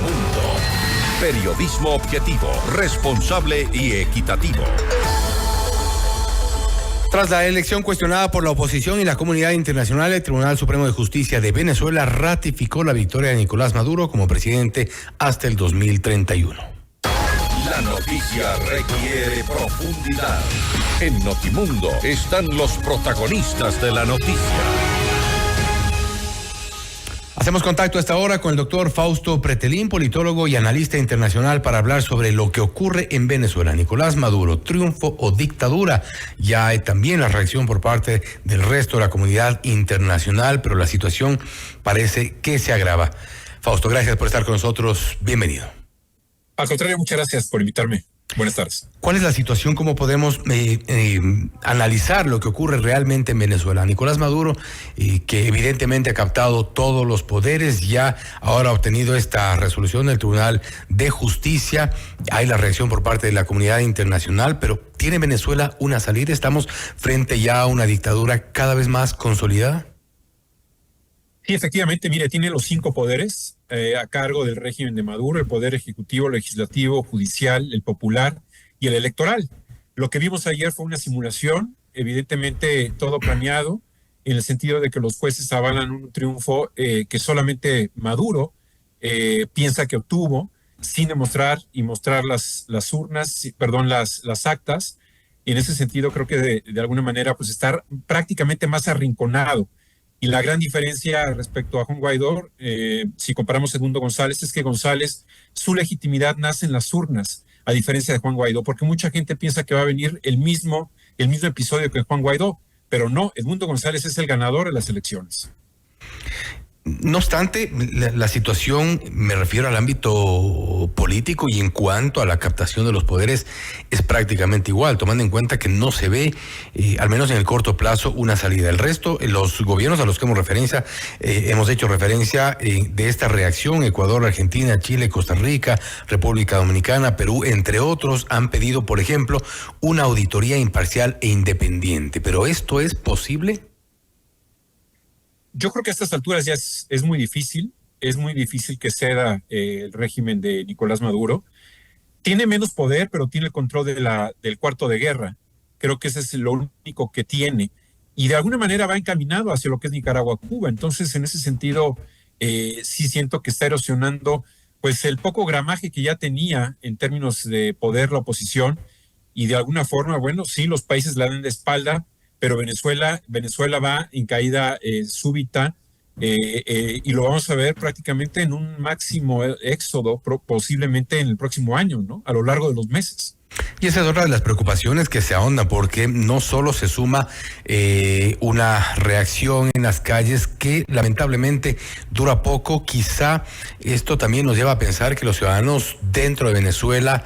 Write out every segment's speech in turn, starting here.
Notimundo. Periodismo objetivo, responsable y equitativo. Tras la elección cuestionada por la oposición y la comunidad internacional, el Tribunal Supremo de Justicia de Venezuela ratificó la victoria de Nicolás Maduro como presidente hasta el 2031. La noticia requiere profundidad. En Notimundo están los protagonistas de la noticia. Hacemos contacto a esta hora con el doctor Fausto Pretelín, politólogo y analista internacional, para hablar sobre lo que ocurre en Venezuela. Nicolás Maduro, triunfo o dictadura. Ya hay también la reacción por parte del resto de la comunidad internacional, pero la situación parece que se agrava. Fausto, gracias por estar con nosotros. Bienvenido. Al contrario, muchas gracias por invitarme. Buenas tardes. ¿Cuál es la situación? ¿Cómo podemos analizar lo que ocurre realmente en Venezuela? Nicolás Maduro, que evidentemente ha captado todos los poderes, ya ahora ha obtenido esta resolución del Tribunal de Justicia. Hay la reacción por parte de la comunidad internacional, pero ¿tiene Venezuela una salida? ¿Estamos frente ya a una dictadura cada vez más consolidada? Sí, efectivamente, mire, tiene los 5 poderes a cargo del régimen de Maduro: el poder ejecutivo, legislativo, judicial, el popular y el electoral. Lo que vimos ayer fue una simulación, evidentemente todo planeado, en el sentido de que los jueces avalan un triunfo que solamente Maduro piensa que obtuvo, sin demostrar y mostrar las actas. Y en ese sentido creo que de alguna manera pues está prácticamente más arrinconado. Y la gran diferencia respecto a Juan Guaidó, si comparamos a Edmundo González, es que González, su legitimidad nace en las urnas, a diferencia de Juan Guaidó, porque mucha gente piensa que va a venir el mismo episodio que Juan Guaidó, pero no, Edmundo González es el ganador de las elecciones. No obstante, la situación, me refiero al ámbito político y en cuanto a la captación de los poderes, es prácticamente igual, tomando en cuenta que no se ve, al menos en el corto plazo, una salida. El resto, los gobiernos a los que hemos hecho referencia de esta reacción, Ecuador, Argentina, Chile, Costa Rica, República Dominicana, Perú, entre otros, han pedido, por ejemplo, una auditoría imparcial e independiente. ¿Pero esto es posible? Yo creo que a estas alturas ya es muy difícil que ceda el régimen de Nicolás Maduro. Tiene menos poder, pero tiene el control del cuarto de guerra. Creo que ese es lo único que tiene. Y de alguna manera va encaminado hacia lo que es Nicaragua-Cuba. Entonces, en ese sentido, sí siento que está erosionando pues el poco gramaje que ya tenía en términos de poder la oposición. Y de alguna forma, bueno, sí, los países la dan de espalda, pero Venezuela va en caída súbita y lo vamos a ver prácticamente en un máximo éxodo posiblemente en el próximo año, ¿no? A lo largo de los meses. Y esa es otra de las preocupaciones que se ahondan, porque no solo se suma una reacción en las calles que lamentablemente dura poco. Quizá esto también nos lleva a pensar que los ciudadanos dentro de Venezuela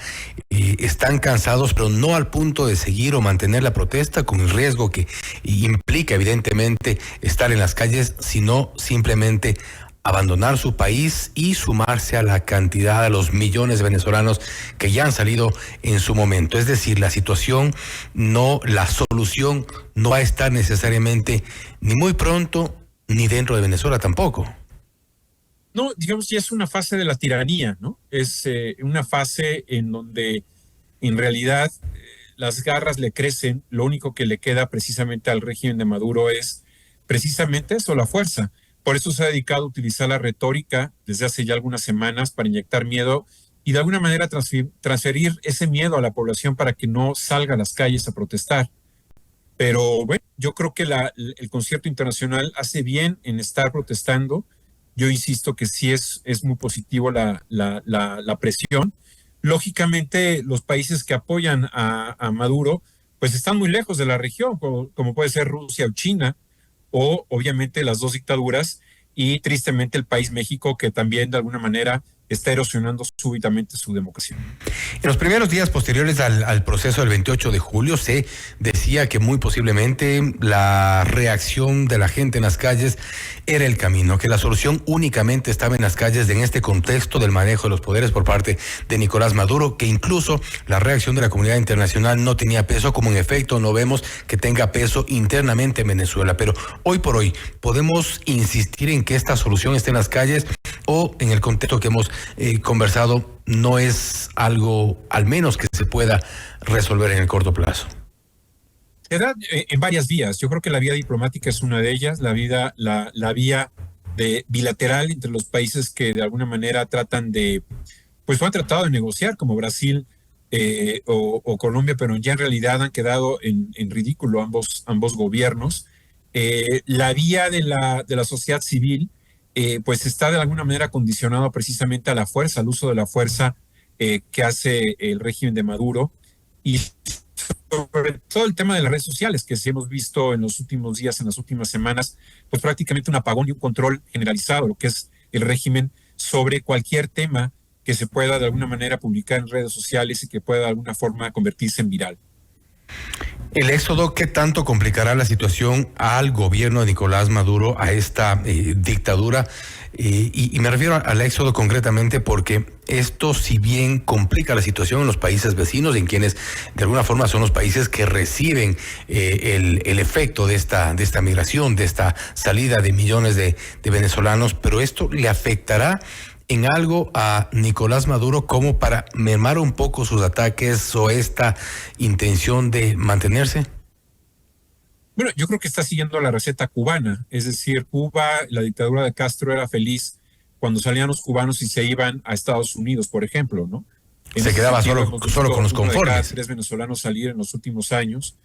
están cansados, pero no al punto de seguir o mantener la protesta con el riesgo que implica evidentemente estar en las calles, sino simplemente abandonar su país y sumarse a la cantidad, a los millones de venezolanos que ya han salido en su momento. Es decir, la solución no va a estar necesariamente ni muy pronto ni dentro de Venezuela tampoco. No, digamos, ya es una fase de la tiranía, ¿no? Es una fase en donde en realidad las garras le crecen. Lo único que le queda precisamente al régimen de Maduro es precisamente eso, la fuerza. Por eso se ha dedicado a utilizar la retórica desde hace ya algunas semanas para inyectar miedo y de alguna manera transferir ese miedo a la población para que no salga a las calles a protestar. Pero bueno, yo creo que el concierto internacional hace bien en estar protestando. Yo insisto que sí es muy positivo la presión. Lógicamente, los países que apoyan a Maduro pues están muy lejos de la región, como puede ser Rusia o China, o obviamente las dos dictaduras, y tristemente el país México, que también de alguna manera está erosionando súbitamente su democracia. En los primeros días posteriores al proceso del 28 de julio se decía que muy posiblemente la reacción de la gente en las calles era el camino, que la solución únicamente estaba en las calles en este contexto del manejo de los poderes por parte de Nicolás Maduro, que incluso la reacción de la comunidad internacional no tenía peso, como en efecto no vemos que tenga peso internamente en Venezuela. Pero hoy por hoy podemos insistir en que esta solución esté en las calles o en el contexto que hemos conversado, no es algo al menos que se pueda resolver en el corto plazo? Se da en varias vías. Yo creo que la vía diplomática es una de ellas, la vía bilateral entre los países que de alguna manera tratan de, pues han tratado de negociar, como Brasil o Colombia, pero ya en realidad han quedado en ridículo ambos gobiernos. La vía de la sociedad civil, pues está de alguna manera condicionado precisamente a la fuerza, al uso de la fuerza que hace el régimen de Maduro, y sobre todo el tema de las redes sociales, que sí hemos visto en los últimos días, en las últimas semanas, pues prácticamente un apagón y un control generalizado, lo que es el régimen sobre cualquier tema que se pueda de alguna manera publicar en redes sociales y que pueda de alguna forma convertirse en viral. El éxodo, ¿qué tanto complicará la situación al gobierno de Nicolás Maduro, a esta dictadura? Y me refiero al éxodo concretamente porque esto, si bien complica la situación en los países vecinos, en quienes de alguna forma son los países que reciben el efecto de esta migración, de esta salida de millones de venezolanos, pero esto le afectará en algo a Nicolás Maduro como para mermar un poco sus ataques o esta intención de mantenerse. Bueno, yo creo que está siguiendo la receta cubana, es decir, Cuba, la dictadura de Castro era feliz cuando salían los cubanos y se iban a Estados Unidos, por ejemplo, ¿no? Se quedaba solo con los conformes. De cada 3 venezolanos salir en los últimos años,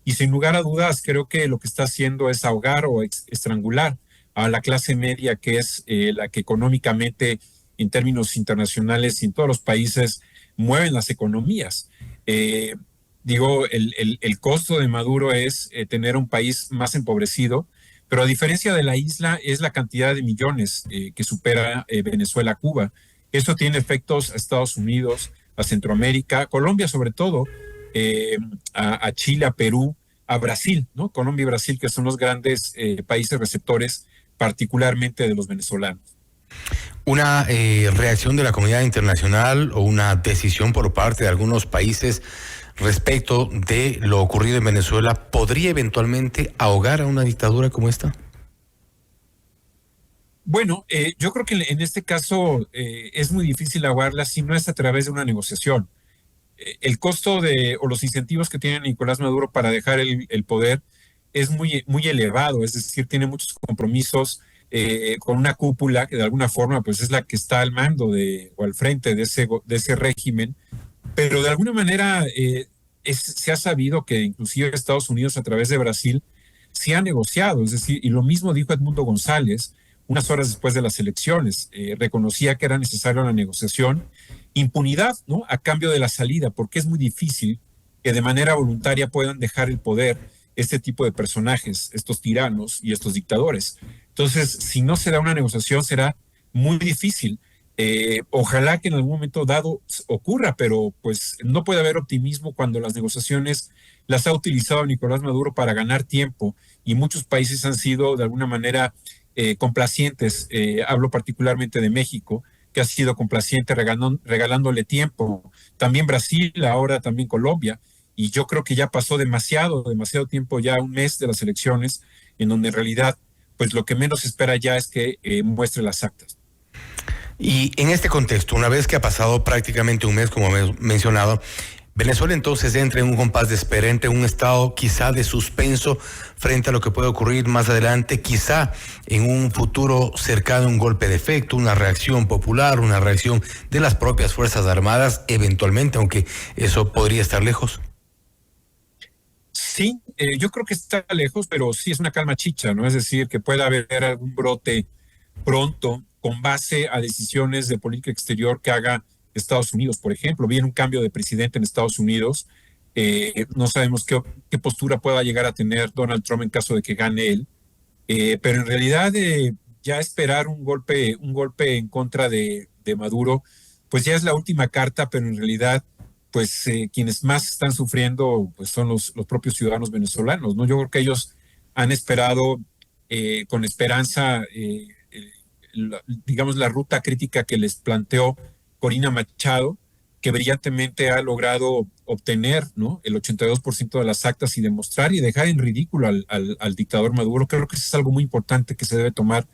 y sin lugar a dudas creo que lo que está haciendo es ahogar o estrangular a la clase media, que es la que económicamente, en términos internacionales y en todos los países, mueven las economías. Digo, el costo de Maduro es tener un país más empobrecido, pero a diferencia de la isla es la cantidad de millones que supera Venezuela, Cuba. Eso tiene efectos a Estados Unidos, a Centroamérica, Colombia sobre todo, a Chile, a Perú, a Brasil, ¿no? Colombia y Brasil, que son los grandes países receptores, particularmente de los venezolanos. ¿Una reacción de la comunidad internacional o una decisión por parte de algunos países respecto de lo ocurrido en Venezuela podría eventualmente ahogar a una dictadura como esta? Bueno, yo creo que en este caso es muy difícil ahogarla si no es a través de una negociación. El costo o los incentivos que tiene Nicolás Maduro para dejar el poder es muy elevado, es decir, tiene muchos compromisos con una cúpula que de alguna forma pues es la que está al mando o al frente de ese régimen, pero de alguna manera se ha sabido que inclusive Estados Unidos a través de Brasil se ha negociado, es decir, y lo mismo dijo Edmundo González unas horas después de las elecciones, reconocía que era necesaria la negociación, impunidad, ¿no? A cambio de la salida, porque es muy difícil que de manera voluntaria puedan dejar el poder este tipo de personajes, estos tiranos y estos dictadores. Entonces, si no se da una negociación, será muy difícil. Ojalá que en algún momento dado ocurra, pero pues no puede haber optimismo cuando las negociaciones las ha utilizado Nicolás Maduro para ganar tiempo, y muchos países han sido de alguna manera complacientes. Hablo particularmente de México, que ha sido complaciente regalándole tiempo. También Brasil, ahora también Colombia, y yo creo que ya pasó demasiado tiempo, ya un mes de las elecciones, en donde en realidad pues lo que menos se espera ya es que muestre las actas. Y en este contexto, una vez que ha pasado prácticamente un mes, como he mencionado, Venezuela entonces entra en un compás de espera, entra en un estado quizá de suspenso frente a lo que puede ocurrir más adelante, quizá en un futuro cercano, un golpe de efecto, una reacción popular, una reacción de las propias Fuerzas Armadas, eventualmente, aunque eso podría estar lejos. Sí, yo creo que está lejos, pero sí es una calma chicha, ¿no? Es decir, que pueda haber algún brote pronto con base a decisiones de política exterior que haga Estados Unidos, por ejemplo. Viene un cambio de presidente en Estados Unidos, no sabemos qué postura pueda llegar a tener Donald Trump en caso de que gane él, pero en realidad ya esperar un golpe en contra de Maduro, pues ya es la última carta, pero en realidad pues quienes más están sufriendo pues son los propios ciudadanos venezolanos, ¿no? Yo creo que ellos han esperado con esperanza digamos la ruta crítica que les planteó Corina Machado, que brillantemente ha logrado obtener, ¿no?, el 82% de las actas y demostrar y dejar en ridículo al dictador Maduro. Creo que eso es algo muy importante que se debe tomar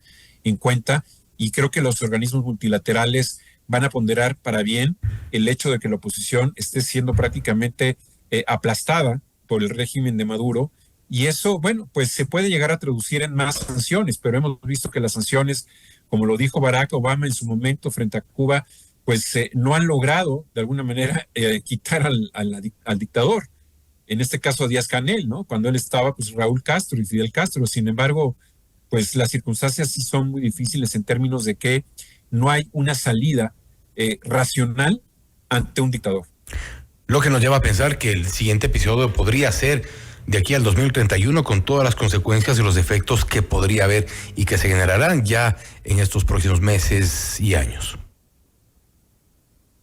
en cuenta, y creo que los organismos multilaterales van a ponderar para bien el hecho de que la oposición esté siendo prácticamente aplastada por el régimen de Maduro, y eso, bueno, pues se puede llegar a traducir en más sanciones, pero hemos visto que las sanciones, como lo dijo Barack Obama en su momento frente a Cuba, pues no han logrado de alguna manera quitar al dictador. En este caso a Díaz-Canel, ¿no? Cuando él estaba, pues Raúl Castro y Fidel Castro. Sin embargo, pues las circunstancias sí son muy difíciles en términos de que no hay una salida racional ante un dictador. Lo que nos lleva a pensar que el siguiente episodio podría ser de aquí al 2031, con todas las consecuencias y los efectos que podría haber y que se generarán ya en estos próximos meses y años.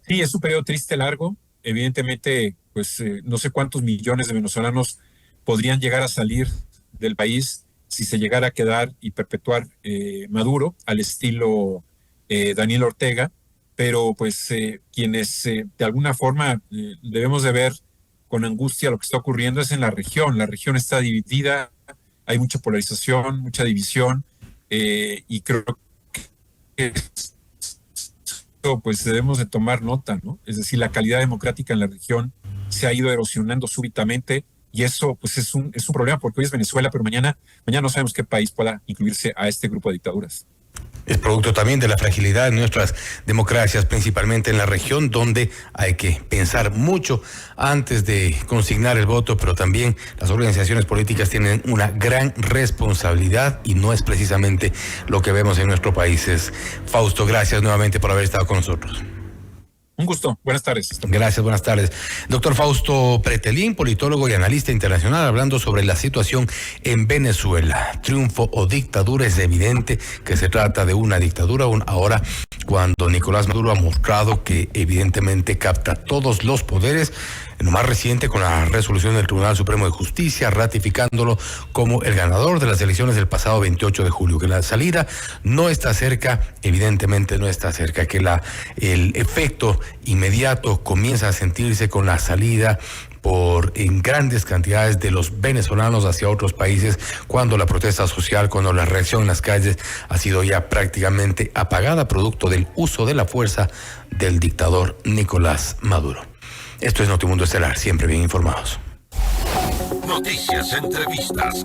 Sí, es un periodo triste, largo. Evidentemente, pues no sé cuántos millones de venezolanos podrían llegar a salir del país si se llegara a quedar y perpetuar Maduro al estilo Daniel Ortega, pero pues quienes de alguna forma debemos de ver con angustia lo que está ocurriendo es en la región. La región está dividida, hay mucha polarización, mucha división, y creo que pues debemos de tomar nota, ¿no? Es decir, la calidad democrática en la región se ha ido erosionando súbitamente, y eso pues es un problema, porque hoy es Venezuela, pero mañana no sabemos qué país pueda incluirse a este grupo de dictaduras. Es producto también de la fragilidad de nuestras democracias, principalmente en la región, donde hay que pensar mucho antes de consignar el voto, pero también las organizaciones políticas tienen una gran responsabilidad, y no es precisamente lo que vemos en nuestros países. Fausto, gracias nuevamente por haber estado con nosotros. Un gusto. Buenas tardes. Gracias, buenas tardes. Doctor Fausto Pretelín, politólogo y analista internacional, hablando sobre la situación en Venezuela. Triunfo o dictadura. Es evidente que se trata de una dictadura ahora, cuando Nicolás Maduro ha mostrado que evidentemente capta todos los poderes, en lo más reciente con la resolución del Tribunal Supremo de Justicia, ratificándolo como el ganador de las elecciones del pasado 28 de julio, que la salida no está cerca, evidentemente no está cerca, que el efecto inmediato comienza a sentirse con la salida en grandes cantidades de los venezolanos hacia otros países, cuando la protesta social, cuando la reacción en las calles ha sido ya prácticamente apagada, producto del uso de la fuerza del dictador Nicolás Maduro. Esto es Notimundo Estelar, siempre bien informados. Noticias, entrevistas,